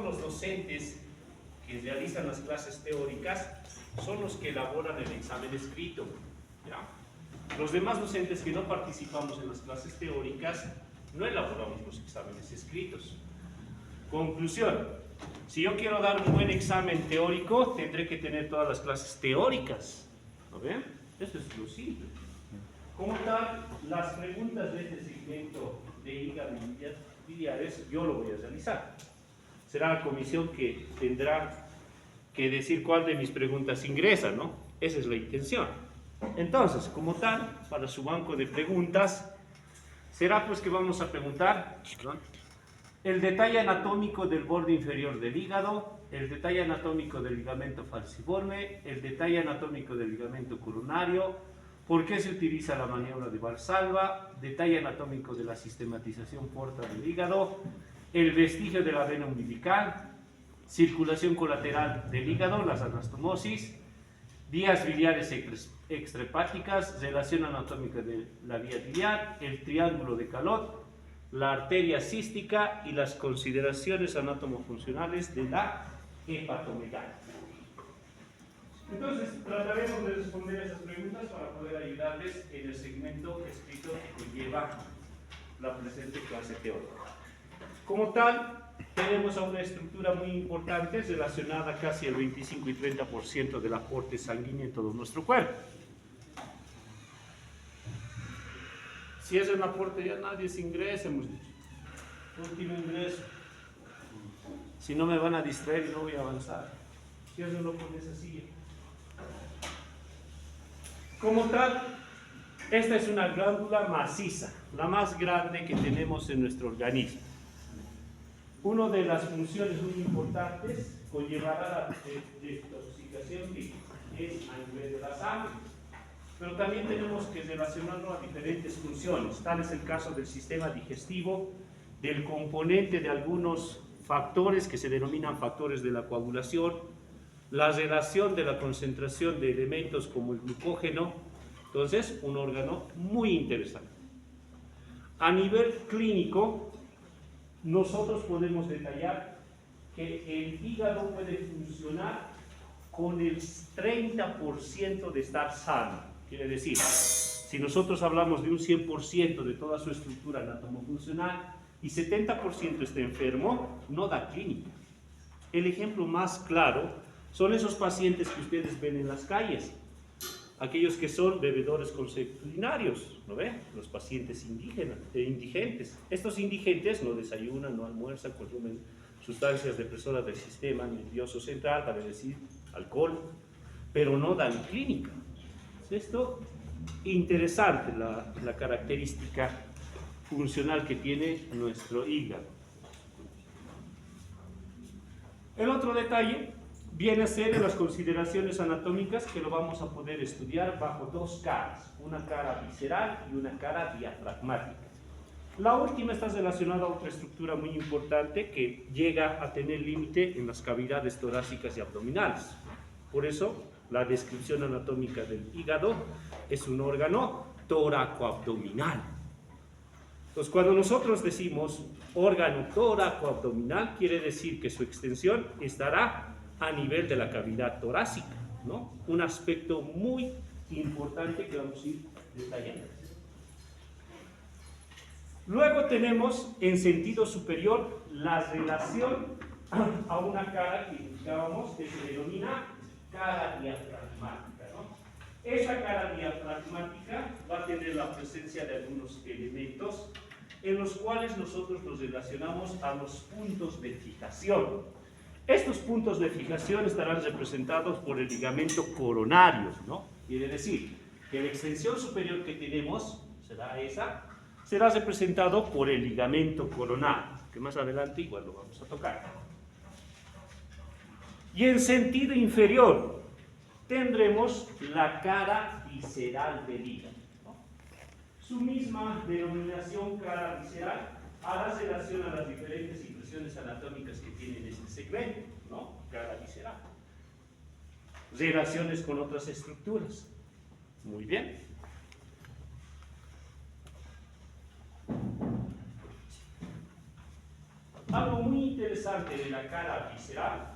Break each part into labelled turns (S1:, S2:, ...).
S1: los docentes que realizan las clases teóricas son los que elaboran el examen escrito, ¿ya? Los demás docentes que no participamos en las clases teóricas no elaboramos los exámenes escritos. Conclusión: si yo quiero dar un buen examen teórico, tendré que tener todas las clases teóricas. ¿Lo ven? Eso es lo simple. Como tal, las preguntas de este segmento de hígado y biliares yo lo voy a realizar. Será la comisión que tendrá que decir cuál de mis preguntas ingresa, ¿no? Esa es la intención. Entonces, como tal, para su banco de preguntas, será pues que vamos a preguntar el detalle anatómico del borde inferior del hígado, el detalle anatómico del ligamento falciforme, el detalle anatómico del ligamento coronario, por qué se utiliza la maniobra de Valsalva, detalle anatómico de la sistematización porta del hígado, el vestigio de la vena umbilical, circulación colateral del hígado, las anastomosis, vías biliares extrahepáticas, relación anatómica de la vía biliar, el triángulo de Calot, la arteria cística y las consideraciones anatomofuncionales de la hepatomegalia. Entonces, trataremos de responder esas preguntas para poder ayudarles en el segmento escrito que conlleva la presente clase teórica. Como tal, tenemos a una estructura muy importante relacionada casi al 25 y 30% del aporte sanguíneo en todo nuestro cuerpo. Si es un aporte, ya nadie se ingresa, hemos dicho. Último ingreso. Si no me van a distraer y no voy a avanzar. Ciérrenlo con esa silla. Como tal, esta es una glándula maciza, la más grande que tenemos en nuestro organismo. Una de las funciones muy importantes conllevará la detoxificación que es a nivel de la sangre. Pero también tenemos que relacionarlo a diferentes funciones. Tal es el caso del sistema digestivo, del componente de algunos factores que se denominan factores de la coagulación, la relación de la concentración de elementos como el glucógeno. Entonces, un órgano muy interesante. A nivel clínico, nosotros podemos detallar que el hígado puede funcionar con el 30% de estar sano. Quiere decir, si nosotros hablamos de un 100% de toda su estructura anatomofuncional y 70% está enfermo, no da clínica. El ejemplo más claro son esos pacientes que ustedes ven en las calles, aquellos que son bebedores consuetudinarios, ¿no ven? Los pacientes indigentes. Estos indigentes no desayunan, no almuerzan, consumen sustancias depresoras del sistema nervioso central, para decir alcohol, pero no dan clínica. Esto interesante, la característica funcional que tiene nuestro hígado. El otro detalle viene a ser en las consideraciones anatómicas, que lo vamos a poder estudiar bajo dos caras, una cara visceral y una cara diafragmática. La última está relacionada a otra estructura muy importante que llega a tener límite en las cavidades torácicas y abdominales. Por eso, la descripción anatómica del hígado es un órgano tóraco-abdominal. Entonces, cuando nosotros decimos órgano tóraco-abdominal, quiere decir que su extensión estará a nivel de la cavidad torácica, ¿no? Un aspecto muy importante que vamos a ir detallando. Luego tenemos en sentido superior la relación a una cara que indicábamos que se denomina cara diafragmática, ¿no? Esa cara diafragmática va a tener la presencia de algunos elementos en los cuales nosotros los relacionamos a los puntos de fijación. Estos puntos de fijación estarán representados por el ligamento coronario, ¿no? Quiere decir que la extensión superior que tenemos, será esa, será representado por el ligamento coronario, que más adelante igual lo vamos a tocar. Y en sentido inferior tendremos la cara visceral del hígado, ¿no? Su misma denominación, cara visceral, hará relación a las diferentes impresiones anatómicas que tiene este segmento, ¿no? Cara visceral. Relaciones con otras estructuras. Muy bien. algo muy interesante de la cara visceral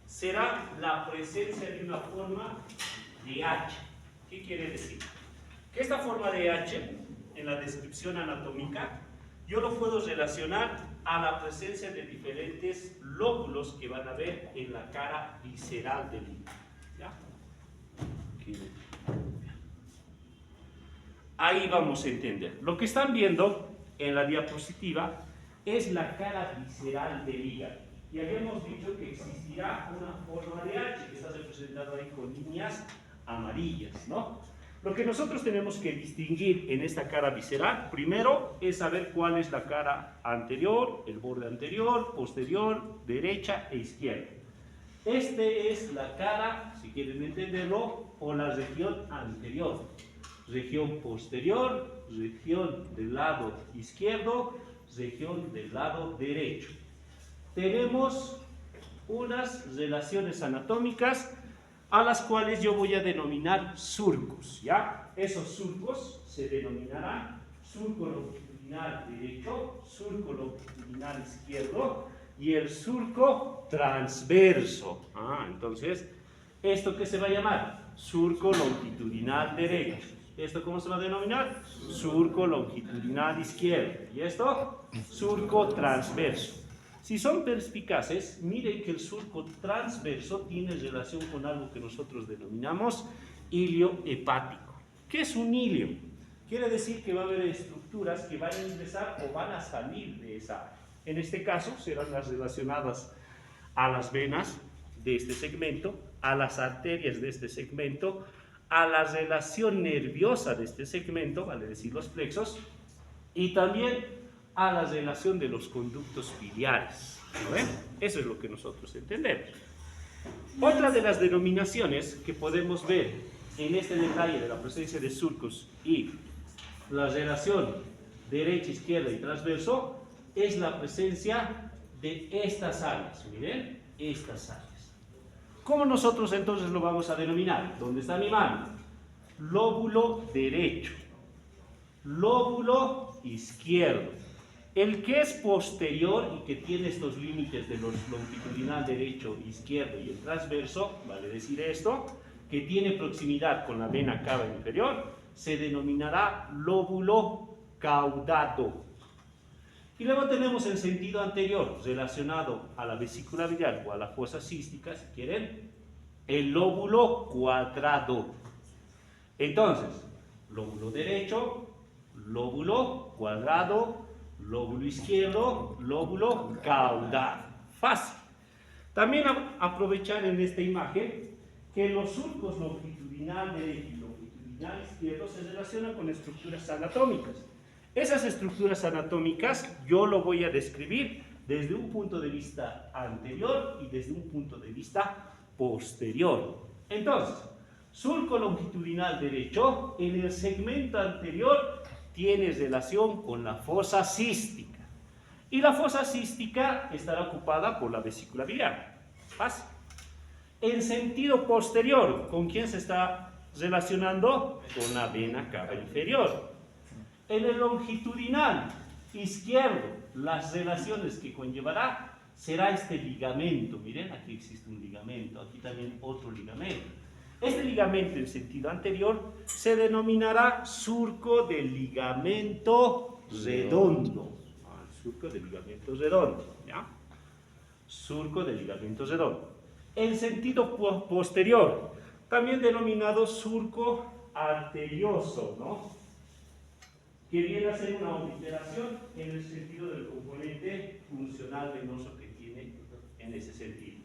S1: será la presencia de una forma de H. ¿Qué quiere decir? Que esta forma de H, en la descripción anatómica, yo lo puedo relacionar a la presencia de diferentes lóbulos que van a haber en la cara visceral del hígado. ¿Ya? Ahí vamos a entender. Lo que están viendo en la diapositiva es la cara visceral del hígado. Y habíamos dicho que existirá una forma de H, que está representada ahí con líneas amarillas, ¿no? Lo que nosotros tenemos que distinguir en esta cara visceral, primero, es saber cuál es la cara anterior, el borde anterior, posterior, derecha e izquierda. Este es la cara, si quieren entenderlo, o la región anterior. Región posterior, región del lado izquierdo, región del lado derecho. Tenemos unas relaciones anatómicas a las cuales yo voy a denominar surcos, ¿ya? Esos surcos se denominarán surco longitudinal derecho, surco longitudinal izquierdo y el surco transverso. Entonces, ¿esto qué se va a llamar? Surco longitudinal derecho. ¿Esto cómo se va a denominar? Surco longitudinal izquierdo. ¿Y esto? Surco transverso. Si son perspicaces, miren que el surco transverso tiene relación con algo que nosotros denominamos hilio hepático. ¿Qué es un hilio? Quiere decir que va a haber estructuras que van a ingresar o van a salir de esa área. En este caso serán las relacionadas a las venas de este segmento, a las arterias de este segmento, a la relación nerviosa de este segmento, vale decir los plexos, y también a la relación de los conductos biliares. ¿No ven? Eso es lo que nosotros entendemos. Otra de las denominaciones que podemos ver en este detalle de la presencia de surcos y la relación derecha, izquierda y transverso es la presencia de estas áreas. Miren, estas áreas. ¿Cómo nosotros entonces lo vamos a denominar? ¿Dónde está mi mano? Lóbulo derecho, lóbulo izquierdo. El que es posterior y que tiene estos límites de los longitudinal derecho, izquierdo y el transverso, vale decir esto, que tiene proximidad con la vena cava inferior, se denominará lóbulo caudado. Y luego tenemos el sentido anterior, relacionado a la vesícula biliar o a la fosa cística, si quieren, el lóbulo cuadrado. Entonces, lóbulo derecho, lóbulo cuadrado, lóbulo izquierdo, lóbulo caudal. Fácil. También aprovechar en esta imagen que los surcos longitudinal derecho y longitudinal izquierdo se relacionan con estructuras anatómicas. Esas estructuras anatómicas yo lo voy a describir desde un punto de vista anterior y desde un punto de vista posterior. Entonces, surco longitudinal derecho en el segmento anterior tiene relación con la fosa cística. Y la fosa cística estará ocupada por la vesícula biliar. Fácil. En sentido posterior, ¿con quién se está relacionando? Con la vena cava inferior. En el longitudinal izquierdo, las relaciones que conllevará será este ligamento. Miren, aquí existe un ligamento, aquí también otro ligamento. Este ligamento en sentido anterior se denominará surco del ligamento redondo. Surco del ligamento redondo, ¿ya? Surco del ligamento redondo. En sentido posterior, también denominado surco arterioso, ¿no? Que viene a ser una obliteración en el sentido del componente funcional venoso que tiene en ese sentido.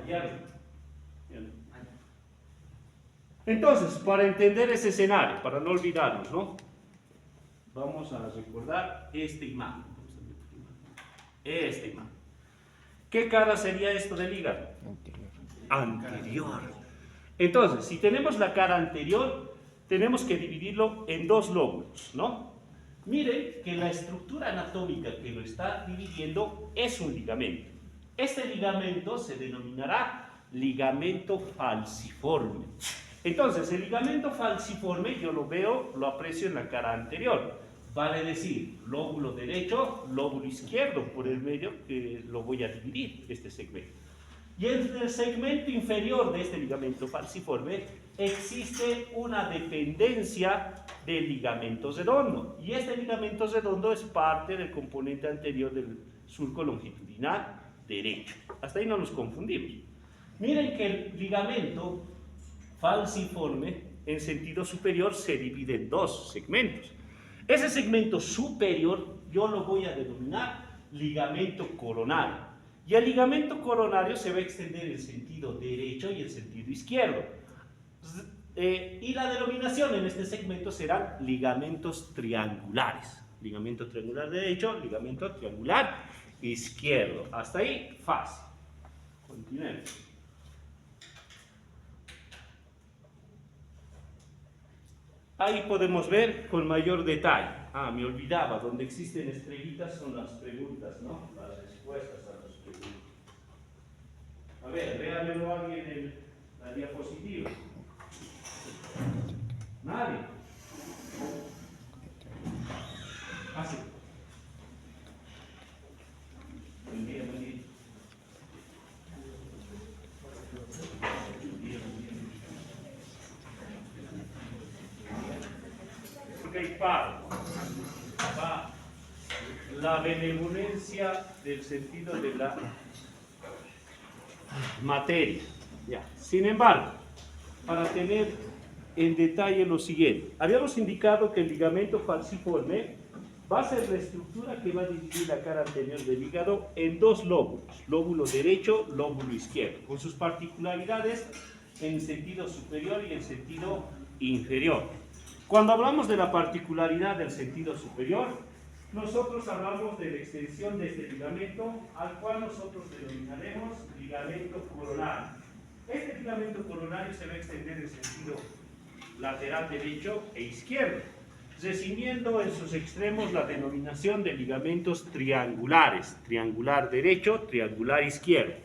S1: ¿Ya? Entonces, para entender ese escenario, para no olvidarnos, ¿no? Vamos a recordar esta imagen. Esta imagen. ¿Qué cara sería esto del hígado? Anterior. Entonces, si tenemos la cara anterior, tenemos que dividirlo en dos lóbulos, ¿no? Miren que la estructura anatómica que lo está dividiendo es un ligamento. Este ligamento se denominará ligamento falciforme. Entonces, el ligamento falciforme yo lo veo, lo aprecio en la cara anterior. vale decir lóbulo derecho, lóbulo izquierdo por el medio, que lo voy a dividir, este segmento. Y en el segmento inferior de este ligamento falciforme existe una dependencia del ligamento redondo. Y este ligamento redondo es parte del componente anterior del surco longitudinal derecho. Hasta ahí no nos confundimos. Miren que el ligamento falciforme en sentido superior se divide en dos segmentos. Ese segmento superior yo lo voy a denominar ligamento coronario. Y el ligamento coronario se va a extender en sentido derecho y en sentido izquierdo. Y la denominación en este segmento serán ligamentos triangulares. Ligamento triangular derecho, ligamento triangular izquierdo. Hasta ahí, fácil. Continuemos. Ahí podemos ver con mayor detalle. Me olvidaba, donde existen estrellitas son las preguntas, ¿no? Las respuestas a las preguntas. A ver, véanmelo alguien en la diapositiva. Nadie. Sí. Buen día, buen día. Ok, pa. La benevolencia del sentido de la materia. Ya. Sin embargo, para tener en detalle lo siguiente, habíamos indicado que el ligamento falciforme va a ser la estructura que va a dividir la cara anterior del hígado en dos lóbulos, lóbulo derecho, lóbulo izquierdo, con sus particularidades en sentido superior y en sentido inferior. Cuando hablamos de la particularidad del sentido superior, nosotros hablamos de la extensión de este ligamento, al cual nosotros denominaremos ligamento coronario. Este ligamento coronario se va a extender en sentido lateral derecho e izquierdo, recibiendo en sus extremos la denominación de ligamentos triangulares, triangular derecho, triangular izquierdo.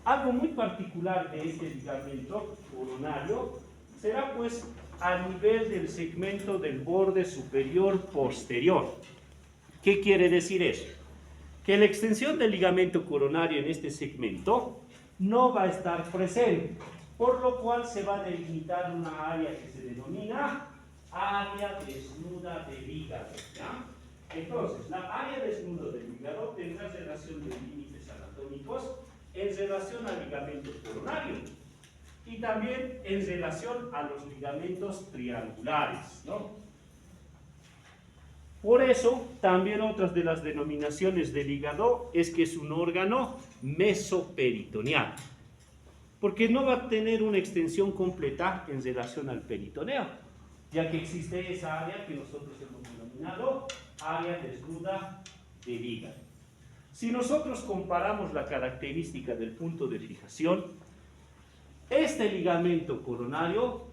S1: Algo muy particular de este ligamento coronario será pues a nivel del segmento del borde superior posterior. ¿Qué quiere decir eso? Que la extensión del ligamento coronario en este segmento no va a estar presente, por lo cual se va a delimitar una área que se denomina área desnuda del hígado, ¿ya? Entonces, la área desnuda del hígado tendrá relación de límites anatómicos en relación al ligamento coronario y también en relación a los ligamentos triangulares, ¿no? Por eso, también otras de las denominaciones del hígado es que es un órgano mesoperitoneal, porque no va a tener una extensión completa en relación al peritoneo, ya que existe esa área que nosotros hemos denominado área desnuda del hígado. Si nosotros comparamos la característica del punto de fijación, este ligamento coronario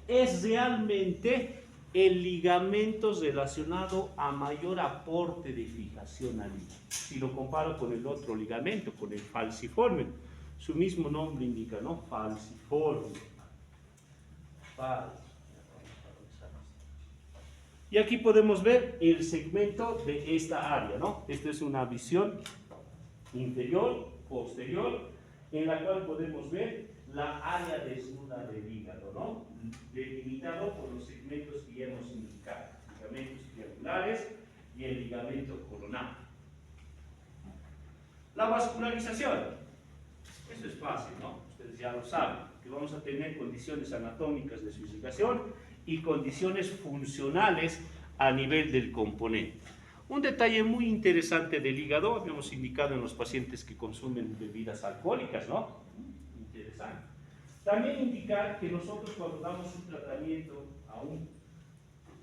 S1: es realmente el ligamento relacionado a mayor aporte de fijación al hígado. Si lo comparo con el otro ligamento, con el falciforme, su mismo nombre indica, ¿no? Falciforme. Y aquí podemos ver el segmento de esta área, ¿no? Esta es una visión inferior, posterior, en la cual podemos ver la área desnuda del hígado, ¿no? Delimitado por los segmentos que ya hemos indicado, ligamentos triangulares y el ligamento coronario. La vascularización, eso es fácil, ¿no? Ustedes ya lo saben, que vamos a tener condiciones anatómicas de su irrigación y condiciones funcionales a nivel del componente. Un detalle muy interesante del hígado, habíamos indicado en los pacientes que consumen bebidas alcohólicas, ¿no? Interesante. También indicar que nosotros cuando damos un tratamiento a un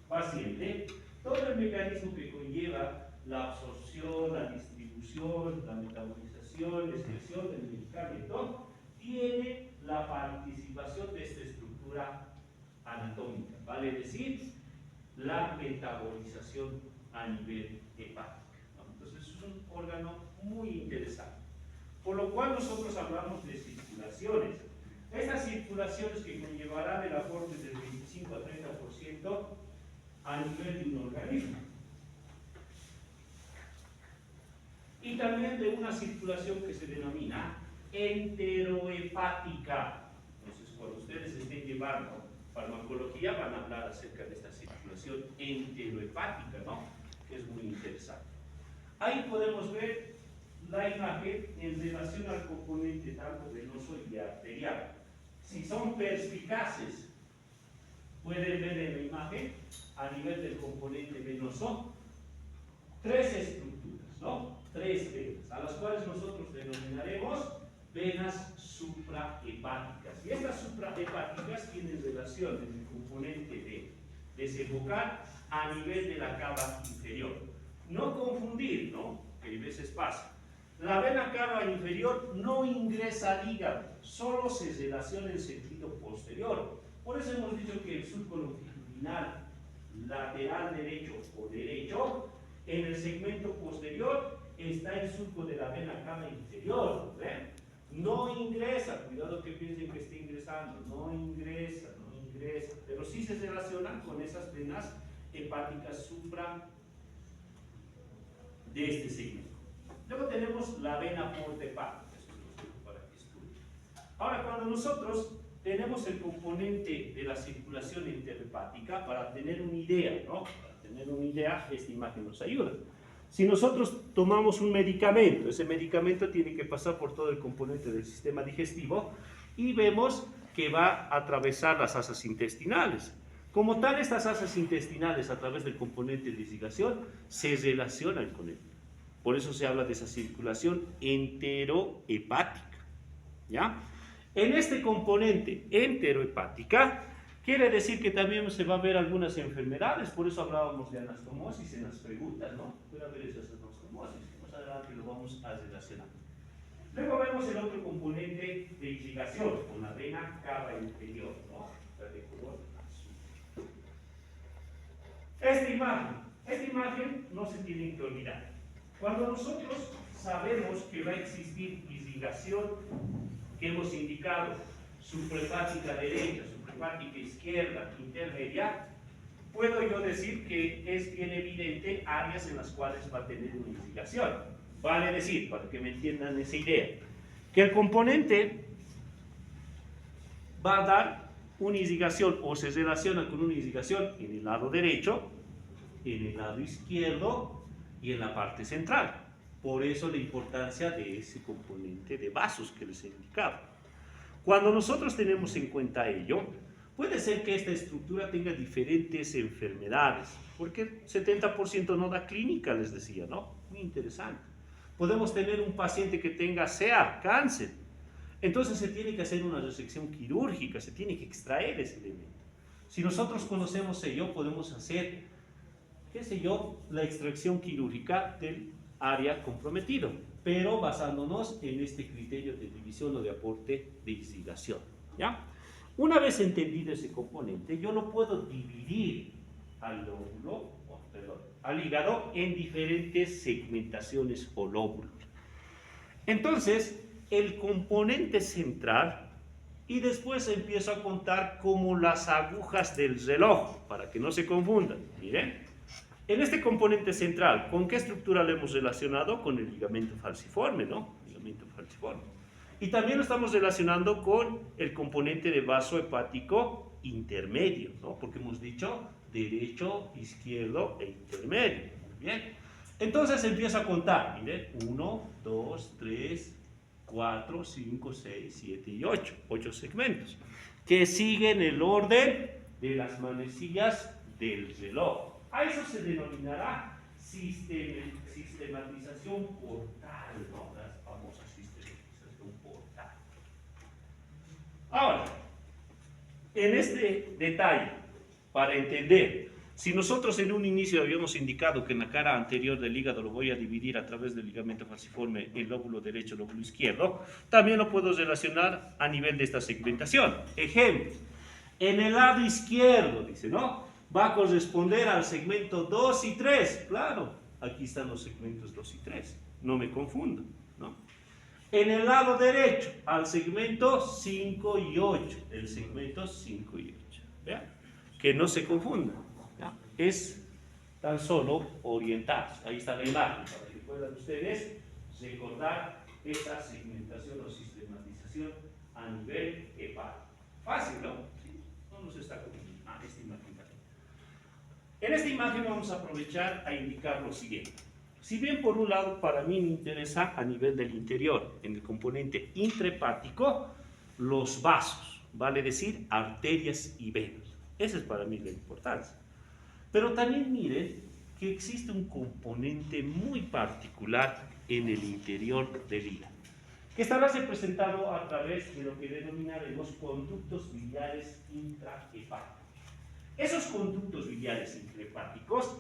S1: paciente, todo el mecanismo que conlleva la absorción, la distribución, la metabolización, la excreción del medicamento, tiene la participación de esta estructura anatómica, vale decir, la metabolización a nivel hepático, ¿no? Entonces es un órgano muy interesante, por lo cual nosotros hablamos de circulaciones. Estas circulaciones que conllevarán el aporte del 25 a 30% a nivel de un organismo. y también de una circulación que se denomina enterohepática. Entonces, cuando ustedes estén llevando farmacología, van a hablar acerca de esta circulación enterohepática, ¿no? Que es muy interesante. Ahí podemos ver la imagen en relación al componente tanto venoso y arterial. Si son perspicaces, pueden ver en la imagen, a nivel del componente venoso, tres estructuras, ¿no? Tres venas, a las cuales nosotros denominaremos venas suprahepáticas. Y estas suprahepáticas tienen relación en el componente de desembocar a nivel de la cava inferior. No confundir, ¿no? Que a veces pasa. La vena cava inferior no ingresa al hígado, solo se relaciona en sentido posterior. Por eso hemos dicho que el surco longitudinal lateral derecho o derecho, en el segmento posterior está el surco de la vena cava inferior. ¿Ven? No ingresa, cuidado que piensen que esté ingresando, no ingresa, pero sí se relacionan con esas venas hepáticas supra de este segmento. Luego tenemos la vena porta hepática, eso es para que estudien. Ahora, cuando nosotros tenemos el componente de la circulación interhepática, para tener una idea, ¿no? Para tener una idea, esta imagen nos ayuda. Si nosotros tomamos un medicamento, ese medicamento tiene que pasar por todo el componente del sistema digestivo y vemos que va a atravesar las asas intestinales. Como tal, estas asas intestinales a través del componente de irrigación se relacionan con él. Por eso se habla de esa circulación enterohepática. ¿Ya? En este componente enterohepática, quiere decir que también se va a ver algunas enfermedades, por eso hablábamos de anastomosis en las preguntas, ¿no? Puede haber esas anastomosis, más adelante lo vamos a relacionar. Luego vemos el otro componente de irrigación, con la vena cava inferior, ¿no? La de color azul. Esta imagen no se tiene que olvidar. Cuando nosotros sabemos que va a existir irrigación, que hemos indicado, suprahepática derecha, suprahepática izquierda, intermedia, puedo yo decir que es bien evidente áreas en las cuales va a tener una irrigación. Vale decir, para que me entiendan esa idea, que el componente va a dar una irrigación o se relaciona con una irrigación en el lado derecho, en el lado izquierdo y en la parte central. Por eso la importancia de ese componente de vasos que les he indicado. Cuando nosotros tenemos en cuenta ello, puede ser que esta estructura tenga diferentes enfermedades, porque el 70% no da clínica, les decía, ¿no? Muy interesante. Podemos tener un paciente que tenga SEA, cáncer. Entonces se tiene que hacer una resección quirúrgica, se tiene que extraer ese elemento. Si nosotros conocemos ello, podemos hacer, qué sé yo, la extracción quirúrgica del área comprometido, pero basándonos en este criterio de división o de aporte de irrigación, ¿ya? Una vez entendido ese componente, yo lo puedo dividir al lóbulo, al hígado en diferentes segmentaciones o lóbulos. Entonces, el componente central, y después empiezo a contar como las agujas del reloj, para que no se confundan, miren. En este componente central, ¿con qué estructura lo hemos relacionado? Con el ligamento falciforme, ¿no? Ligamento falciforme. Y también lo estamos relacionando con el componente de vaso hepático intermedio, ¿no? Porque hemos dicho derecho, izquierdo e intermedio. Bien. Entonces empiezo a contar, miren, 1, 2, 3, 4, 5, 6, 7 y 8. 8 segmentos que siguen el orden de las manecillas del reloj. A eso se denominará sistematización portal, ¿no? La famosa sistematización portal. Ahora, en este detalle, para entender, si nosotros en un inicio habíamos indicado que en la cara anterior del hígado lo voy a dividir a través del ligamento falciforme, el lóbulo derecho, el lóbulo izquierdo, también lo puedo relacionar a nivel de esta segmentación. Ejemplo, en el lado izquierdo, dice, ¿no? Va a corresponder al segmento 2 y 3. Claro, aquí están los segmentos 2 y 3. No me confundo, ¿no? En el lado derecho, al segmento 5 y 8. El segmento 5 y 8. ¿Vean? Que no se confundan. ¿Ya? Es tan solo orientar. Ahí está la imagen, para que puedan ustedes recordar esa segmentación o sistematización a nivel hepático. Fácil, ¿no? ¿Sí? No nos está comiendo. Esta imagen también. En esta imagen vamos a aprovechar a indicar lo siguiente. Si bien por un lado para mí me interesa a nivel del interior, en el componente intrahepático, los vasos, vale decir arterias y venas. Esa es para mí la importancia. Pero también miren que existe un componente muy particular en el interior del hígado, que estará representado a través de lo que denominaremos conductos biliares intrahepáticos. Esos conductos biliares intrahepáticos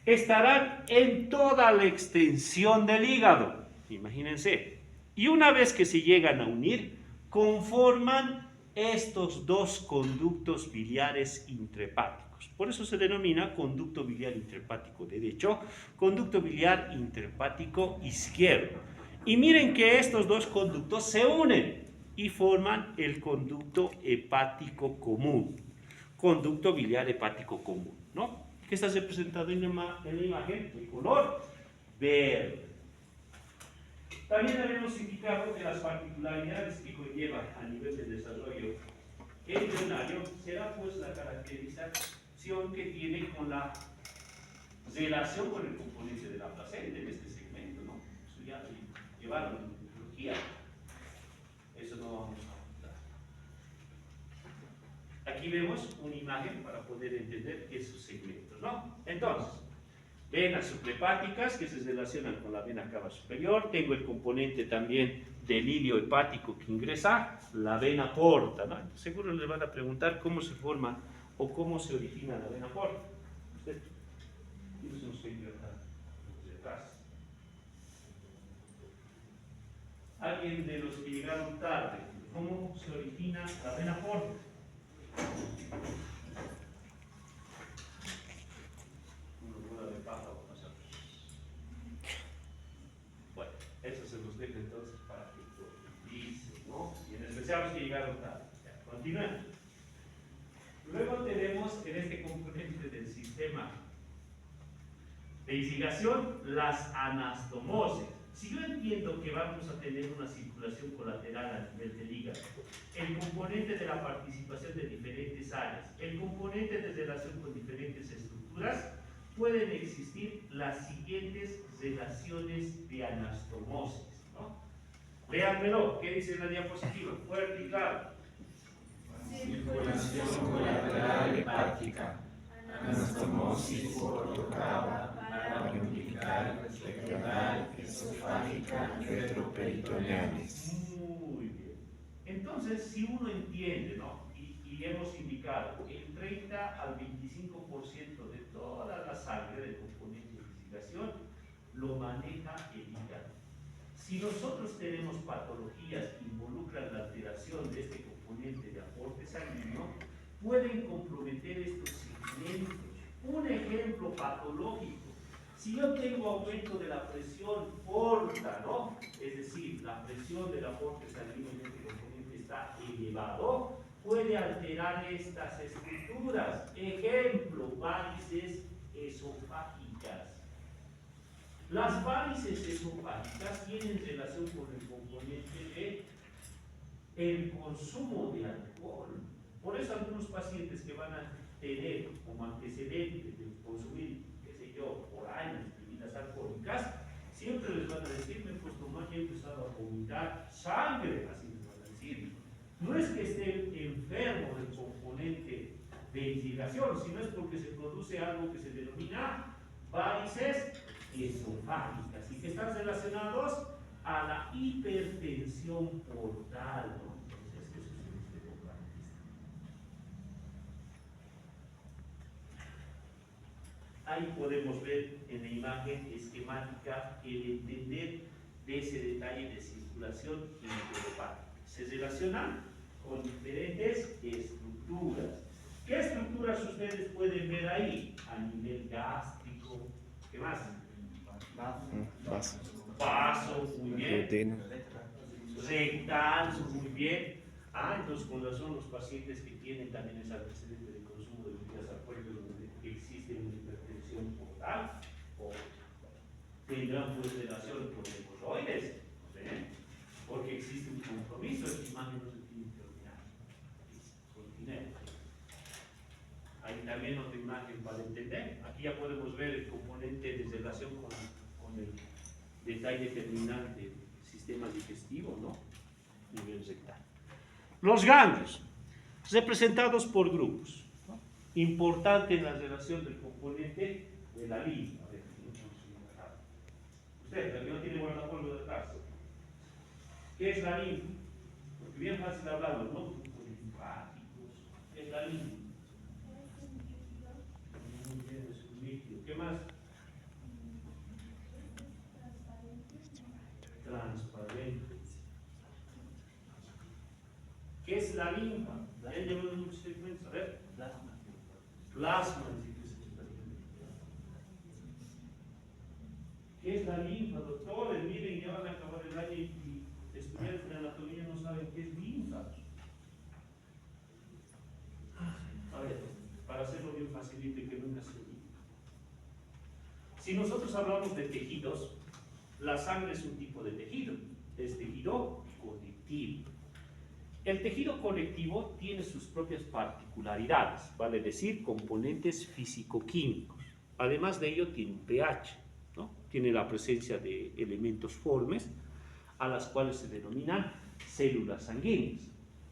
S1: estarán en toda la extensión del hígado, imagínense, y una vez que se llegan a unir, conforman estos dos conductos biliares intrahepáticos. Por eso se denomina conducto biliar intrahepático derecho, conducto biliar intrahepático izquierdo. Y miren que estos dos conductos se unen y forman el conducto hepático común, conducto biliar hepático común, ¿no? Que está representado en la imagen de color verde. También habíamos indicado que las particularidades que conlleva a nivel de desarrollo embrionario será pues la caracterización que tiene con la relación con el componente de la placenta en este segmento, ¿no? Eso ya lo llevaron en biología. Eso no vamos a contar. Aquí vemos una imagen para poder entender esos segmentos, ¿no? Entonces, venas suprahepáticas que se relacionan con la vena cava superior. Tengo el componente también del hilio hepático que ingresa, la vena porta, ¿no? Seguro les van a preguntar cómo se forma o cómo se origina la vena porta. Usted, no se nos puede invertir detrás. Alguien de los que llegaron tarde, ¿cómo se origina la vena porta? Una bola de paja o no sé. Bueno, eso se los dejo entonces para que lo utilicen, ¿no? Y en especial los que llegaron tarde. Continuemos. Luego tenemos en este componente del sistema de irrigación las anastomosis. Si yo entiendo que vamos a tener una circulación colateral a nivel del hígado, el componente de la participación de diferentes áreas, el componente de relación con diferentes estructuras, pueden existir las siguientes relaciones de anastomosis, ¿no? Léanmelo, ¿qué dice en la diapositiva? Fuerte y claro.
S2: Circulación colateral hepática, anastomosis portocava, paraumbilical, rectal, esofágica, retroperitoneales.
S1: Muy bien. Entonces, si uno entiende, ¿no? Y hemos indicado que el 30 al 25% de toda la sangre del componente de irrigación lo maneja el hígado. Si nosotros tenemos patologías que involucran la alteración de este componente de aporte sanguíneo, pueden comprometer estos segmentos. Un ejemplo patológico: si yo tengo aumento de la presión porta, ¿no? Es decir, la presión del aporte sanguíneo en este componente está elevado, puede alterar estas estructuras. Ejemplo, varices esofágicas. Las varices esofágicas tienen relación con el componente de el consumo de alcohol. Por eso algunos pacientes que van a tener como antecedentes de consumir, qué sé yo, por años bebidas alcohólicas, siempre les van a decir: me he puesto mal y he empezado a vomitar sangre, así les van a decir. No es que esté enfermo del componente de irrigación, sino es porque se produce algo que se denomina varices esofágicas y que están relacionados a la hipertensión portal, ¿no? Entonces, eso es un estereocarditis. Ahí podemos ver en la imagen esquemática el entender de ese detalle de circulación intrahepática. Se relacionan con diferentes estructuras. ¿Qué estructuras ustedes pueden ver ahí? A nivel gástrico, ¿qué más? Vaso, muy bien. Rectal, muy bien. Entonces con razón los pacientes que tienen también ese antecedente de consumo de bebidas alcohólicas donde existe una hipertensión portal o tendrán pues relación con hemorroides, ¿ven? Porque existe un compromiso, esta imagen no se tiene que olvidar. Continente. Ahí también otra imagen para entender. Aquí ya podemos ver el componente de relación con el detalle terminante del sistema digestivo, ¿no? Nivel rectal. Los ganglios, representados por grupos, ¿no? Importante en la relación del componente de la linfa. Usted, el que no tiene guardapolvo detrás. ¿Qué es la linfa? Porque bien fácil hablarlo, ¿no? Grupos linfáticos. ¿Qué es la linfa? Muy bien, es un líquido. ¿Qué más? Transparente. ¿Qué es la linfa? A ver, plasma. ¿Qué es la linfa, doctores? Miren, ya van a acabar el año y estudiantes de anatomía no saben qué es linfa. A ver, para hacerlo bien facilito y que nunca se olvide. Si nosotros hablamos de tejidos, la sangre es un tipo de tejido, es tejido conectivo. El tejido conectivo tiene sus propias particularidades, vale decir, componentes físico-químicos. Además de ello, tiene un pH, ¿no? Tiene la presencia de elementos formes, a las cuales se denominan células sanguíneas,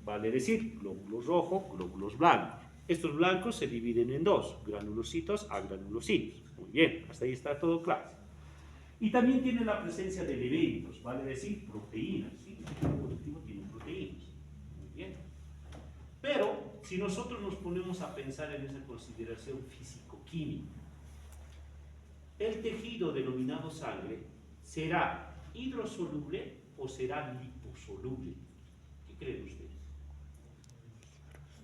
S1: vale decir, glóbulos rojos, glóbulos blancos. Estos blancos se dividen en dos, granulocitos a granulocitos. Muy bien, hasta ahí está todo claro. Y también tiene la presencia de elementos, vale decir, proteínas. ¿Sí? El tejido conectivo tiene proteínas. Muy bien. Pero, si nosotros nos ponemos a pensar en esa consideración físico-química, el tejido denominado sangre será hidrosoluble o será liposoluble. ¿Qué creen ustedes?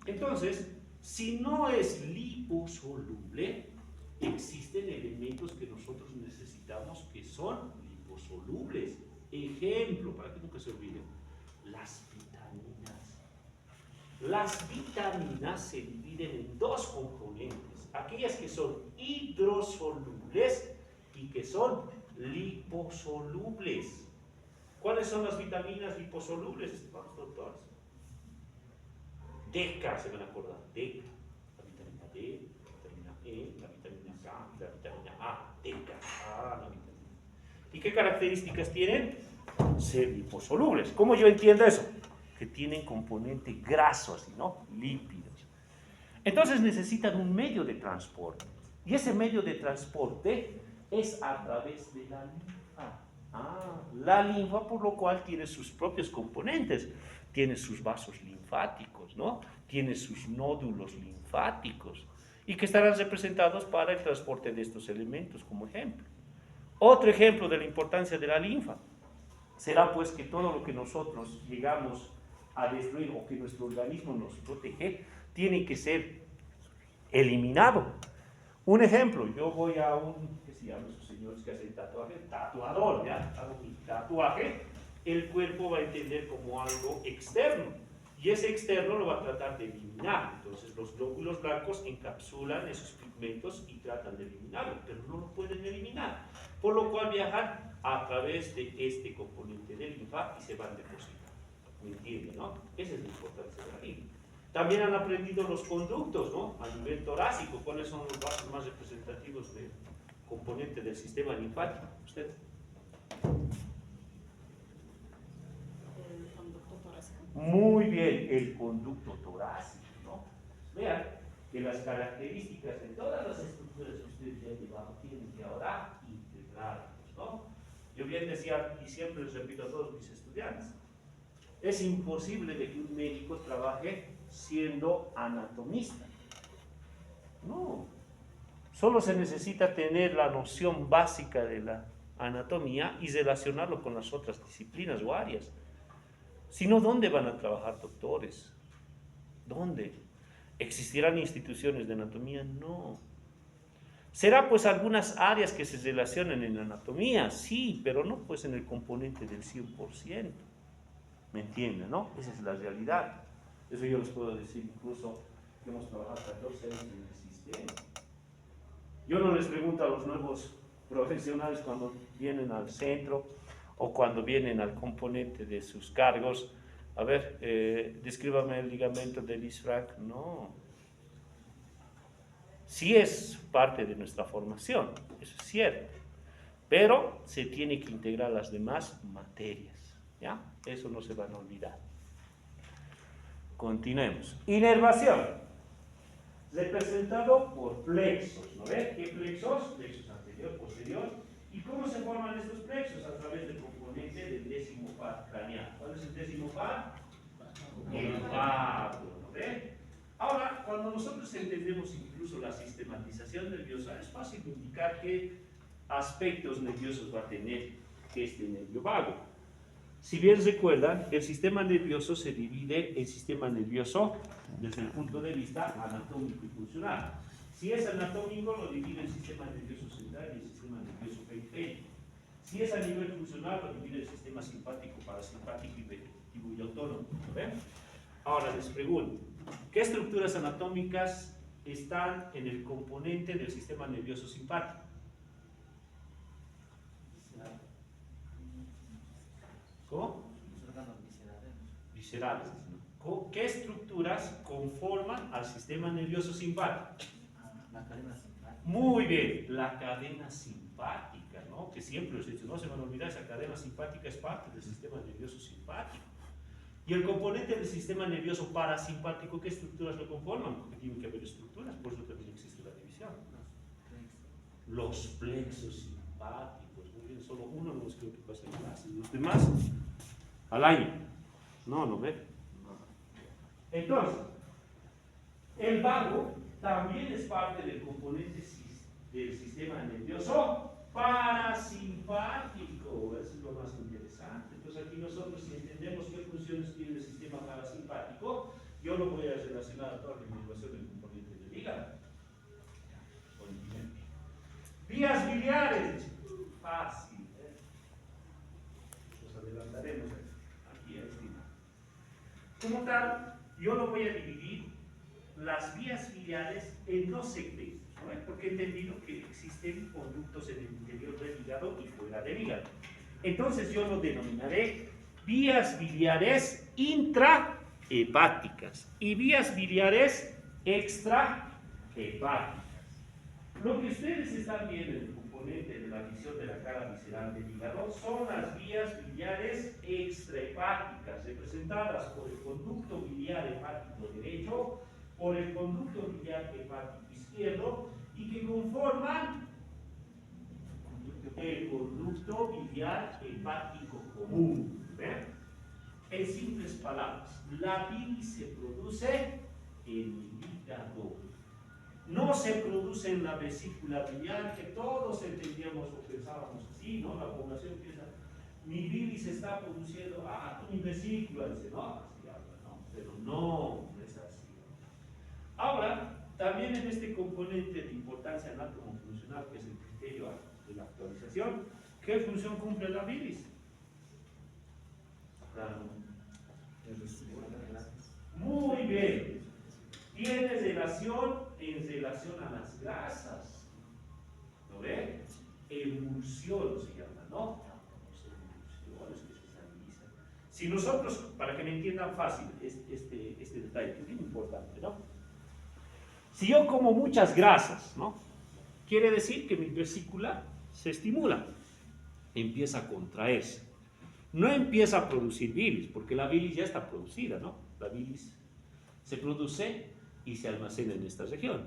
S1: Entonces, si no es liposoluble, existen elementos que nosotros necesitamos que son liposolubles. Ejemplo, para que nunca se olviden, las vitaminas. Las vitaminas se dividen en dos componentes, aquellas que son hidrosolubles y que son liposolubles. ¿Cuáles son las vitaminas liposolubles, estimados doctores? DECA, se van a acordar, DECA, la vitamina D, la vitamina E, la vitamina K, la vitamina A, DECA, la vitamina. ¿Y qué características tienen? Ser liposolubles. ¿Cómo yo entiendo eso? Que tienen componente graso, así, ¿no? Lípidos. Entonces necesitan un medio de transporte. Y ese medio de transporte es a través de la linfa. La linfa, por lo cual tiene sus propios componentes. Tiene sus vasos linfáticos, ¿no? Tiene sus nódulos linfáticos y que estarán representados para el transporte de estos elementos como ejemplo. Otro ejemplo de la importancia de la linfa será pues que todo lo que nosotros llegamos a destruir o que nuestro organismo nos protege tiene que ser eliminado. Un ejemplo, yo voy a ¿qué se llama esos señores que hacen tatuaje? Tatuador, ¿ya? Hago mi tatuaje. El cuerpo va a entender como algo externo y ese externo lo va a tratar de eliminar. Entonces los glóbulos blancos encapsulan esos pigmentos y tratan de eliminarlo, pero no lo pueden eliminar, por lo cual viajan a través de este componente de linfa y se van depositando. ¿Me entienden, no? Esa es la importancia de la linfa. También han aprendido los conductos, ¿no? A nivel torácico, ¿cuáles son los vasos más representativos del componente del sistema linfático? ¿Usted? Muy bien, el conducto torácico, ¿no? Vean que las características de todas las estructuras que ustedes ya llevaron tienen que ahora integrarlos, ¿no? Yo bien decía, y siempre les repito a todos mis estudiantes, es imposible de que un médico trabaje siendo anatomista. No, solo se necesita tener la noción básica de la anatomía y relacionarlo con las otras disciplinas o áreas. Si no, ¿dónde van a trabajar doctores? ¿Dónde? ¿Existirán instituciones de anatomía? No. ¿Será pues algunas áreas que se relacionen en anatomía? Sí, pero no pues en el componente del 100%. ¿Me entienden, no? Esa es la realidad. Eso yo les puedo decir incluso que hemos trabajado 14 años en el sistema. Yo no les pregunto a los nuevos profesionales cuando vienen al centro o cuando vienen al componente de sus cargos. A ver, descríbame el ligamento de Lisfranc. No. Sí es parte de nuestra formación, eso es cierto, pero se tiene que integrar las demás materias, ¿ya? Eso no se van a olvidar. Continuemos. Inervación. Representado por plexos, ¿no ves? ¿Qué plexos? Plexos anterior, posterior. ¿Y cómo se forman estos plexos? A través del componente del décimo par craneal. ¿Cuál es el décimo par? El párpado, ¿no ves? Ahora, cuando nosotros entendemos incluso la sistematización nerviosa, es fácil indicar qué aspectos nerviosos va a tener este nervio vago. Si bien recuerdan, el sistema nervioso se divide en sistema nervioso desde el punto de vista anatómico y funcional. Si es anatómico, lo divide el sistema nervioso central y el sistema nervioso periférico. Si es a nivel funcional, lo divide el sistema simpático, parasimpático y vegetativo y autónomo. ¿Ven? Ahora les pregunto, ¿qué estructuras anatómicas están en el componente del sistema nervioso simpático? ¿Cómo? Viscerales. ¿Qué estructuras conforman al sistema nervioso simpático?
S3: La cadena simpática.
S1: Muy bien, la cadena simpática, ¿no? Que siempre os he dicho, no se van a olvidar, esa cadena simpática es parte del sistema nervioso simpático. Y el componente del sistema nervioso parasimpático, ¿qué estructuras lo conforman? Porque tiene que haber estructuras, por eso también existe la división. Los plexos simpáticos, muy bien, solo uno no creo que pasa en clase, los demás al año. No ve. Entonces, el vago también es parte del componente del sistema nervioso parasimpático. Eso es lo más interesante. Entonces aquí nosotros, si entendemos qué funciones tiene el sistema parasimpático, yo lo voy a relacionar a toda la inervación del componente del hígado. Vías biliares. Fácil. Nos adelantaremos aquí a estimar. Como tal, yo lo voy a dividir las vías biliares en dos segmentos, ¿no? Porque he entendido que existen conductos en el interior del hígado y fuera del hígado. Entonces yo lo denominaré vías biliares intrahepáticas y vías biliares extrahepáticas. Lo que ustedes están viendo en el componente de la visión de la cara visceral del hígado son las vías biliares extrahepáticas, representadas por el conducto biliar hepático derecho, por el conducto biliar hepático izquierdo, y que conforman el conducto biliar hepático común. ¿Ven? En simples palabras, la bilis se produce en el hígado. No se produce en la vesícula biliar, que todos entendíamos o pensábamos así, ¿no? La población piensa, mi bilis se está produciendo, mi vesícula, dice, no, así habla, ¿no? Pero no es así. Ahora, también en este componente de importancia anatomo-funcional, que es el criterio de la actualización, ¿qué función cumple la bilis? Muy bien. Tiene relación en relación a las grasas. ¿Lo ven? Emulsión se llama, ¿no? Emulsiones que se estabilizan. Si nosotros, para que me entiendan fácil este detalle, que es bien importante, ¿no? Si yo como muchas grasas, ¿no? Quiere decir que mi vesícula se estimula, empieza a contraerse. No empieza a producir bilis, porque la bilis ya está producida, ¿no? La bilis se produce y se almacena en esta región.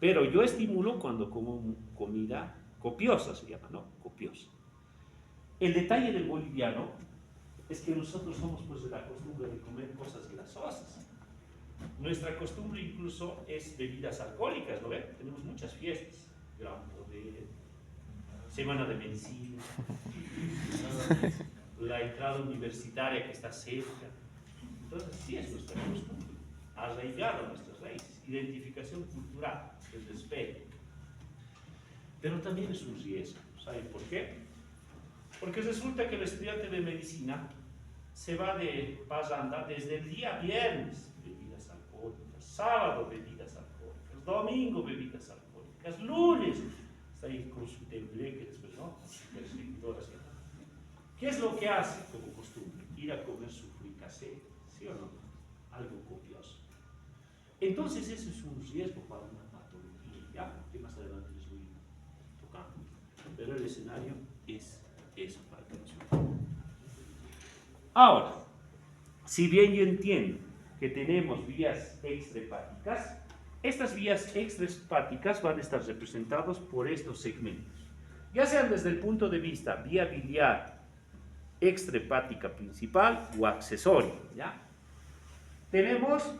S1: Pero yo estimulo cuando como comida copiosa, se llama, ¿no? Copiosa. El detalle del boliviano es que nosotros somos pues de la costumbre de comer cosas grasosas. Nuestra costumbre incluso es bebidas alcohólicas, ¿no ven? Tenemos muchas fiestas, Gran Poder, Semana de Medicina, la entrada universitaria que está cerca. Entonces sí es nuestra costumbre, arraigado a nuestras raíces, identificación cultural, el respeto. Pero también es un riesgo, ¿saben por qué? Porque resulta que el estudiante de medicina se va de parranda desde el día viernes, bebidas alcohólicas, sábado bebidas alcohólicas, domingo bebidas alcohólicas, lunes Está ahí con su tembleque después, ¿no? Perseguidora, ¿sí? ¿Qué es lo que hace como costumbre? Ir a comer su fricasé, ¿sí o no? Algo copioso. Entonces eso es un riesgo para una patología, ¿ya? Que más adelante les voy tocando. Pero el escenario es eso para que nos vean. Ahora, si bien yo entiendo que tenemos vías extrahepáticas, estas vías extrahepáticas van a estar representadas por estos segmentos, ya sean desde el punto de vista vía biliar extrahepática principal o accesoria, ¿ya? Tenemos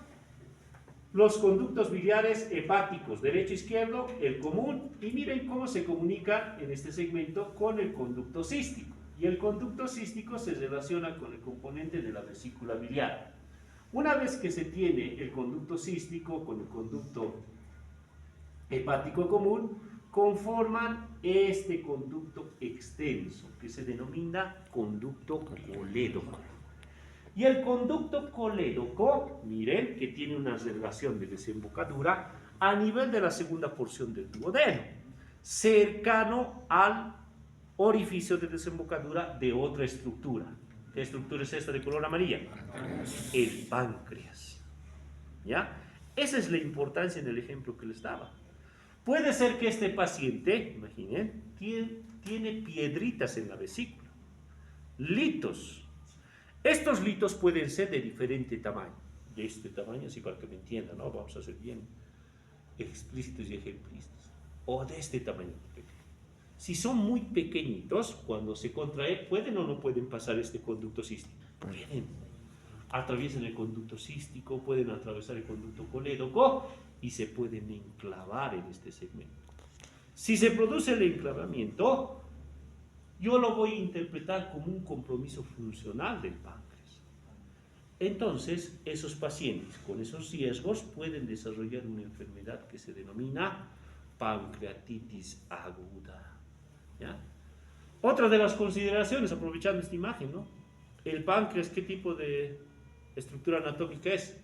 S1: los conductos biliares hepáticos, derecho-izquierdo, el común, y miren cómo se comunica en este segmento con el conducto cístico. Y el conducto cístico se relaciona con el componente de la vesícula biliar. Una vez que se tiene el conducto cístico con el conducto hepático común, conforman este conducto extenso, que se denomina conducto colédoco. Y el conducto colédoco, miren, que tiene una relación de desembocadura a nivel de la segunda porción del duodeno, cercano al orificio de desembocadura de otra estructura. ¿Qué estructura es esta de color amarilla? El páncreas. ¿Ya? Esa es la importancia en el ejemplo que les daba. Puede ser que este paciente, imaginen, tiene piedritas en la vesícula, litos. Estos litos pueden ser de diferente tamaño, de este tamaño, así para que me entiendan, ¿no? Vamos a ser bien explícitos y ejemplísticos, o de este tamaño. Si son muy pequeñitos, cuando se contrae, ¿pueden o no pueden pasar este conducto cístico? Pueden. Atraviesan el conducto cístico, pueden atravesar el conducto colédoco y se pueden enclavar en este segmento. Si se produce el enclavamiento, yo lo voy a interpretar como un compromiso funcional del páncreas. Entonces, esos pacientes con esos riesgos pueden desarrollar una enfermedad que se denomina pancreatitis aguda. ¿Ya? Otra de las consideraciones, aprovechando esta imagen, ¿no? El páncreas, ¿qué tipo de estructura anatómica es?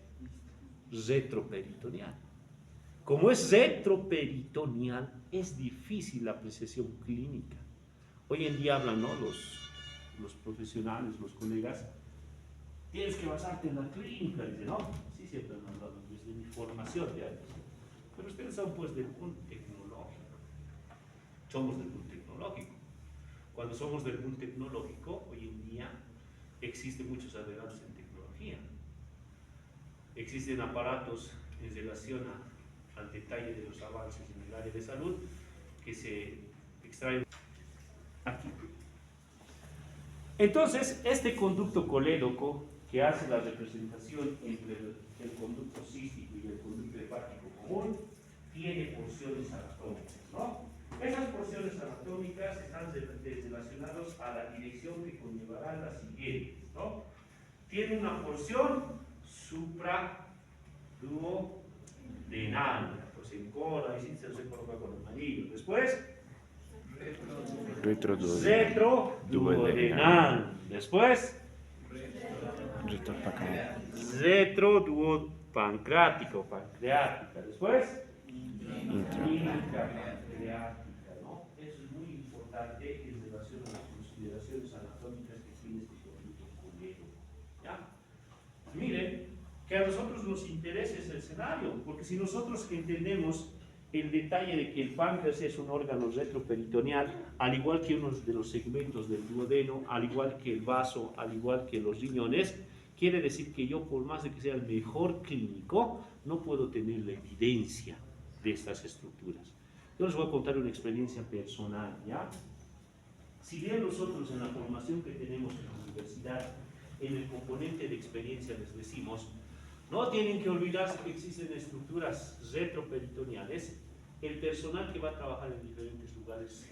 S1: Retroperitoneal. Como es retroperitoneal, es difícil la apreciación clínica. Hoy en día hablan, ¿no? Los profesionales, los colegas, tienes que basarte en la clínica, dicen, ¿no? Sí, siempre han hablado desde mi formación de años. Pero ustedes son pues del mundo tecnológico. Somos del mundo tecnológico. Cuando somos del mundo tecnológico, hoy en día existen muchos adelantos en tecnología. Existen aparatos en relación al detalle de los avances en el área de salud que se extraen aquí. Entonces, este conducto colédoco que hace la representación entre el conducto cístico y el conducto hepático común tiene porciones anatómicas, ¿no? Esas porciones anatómicas están relacionadas a la dirección que conllevarán las siguientes, ¿no? Tiene una porción supraduodenal, pues en cola, y si se coloca con el amarillo. Después, retroduodenal. Después, retroduopancreática o pancreática. Después, intrapancreática, ¿no? Eso es muy importante en relación a las consideraciones anatómicas que tiene este conducto colédoco. ¿Ya? Miren que a nosotros nos interesa ese escenario, porque si nosotros entendemos el detalle de que el páncreas es un órgano retroperitoneal, al igual que uno de los segmentos del duodeno, al igual que el vaso, al igual que los riñones, quiere decir que yo, por más de que sea el mejor clínico, no puedo tener la evidencia de estas estructuras. Yo les voy a contar una experiencia personal, ¿ya? Si bien nosotros en la formación que tenemos en la universidad, en el componente de experiencia les decimos, no tienen que olvidarse que existen estructuras retroperitoneales, el personal que va a trabajar en diferentes lugares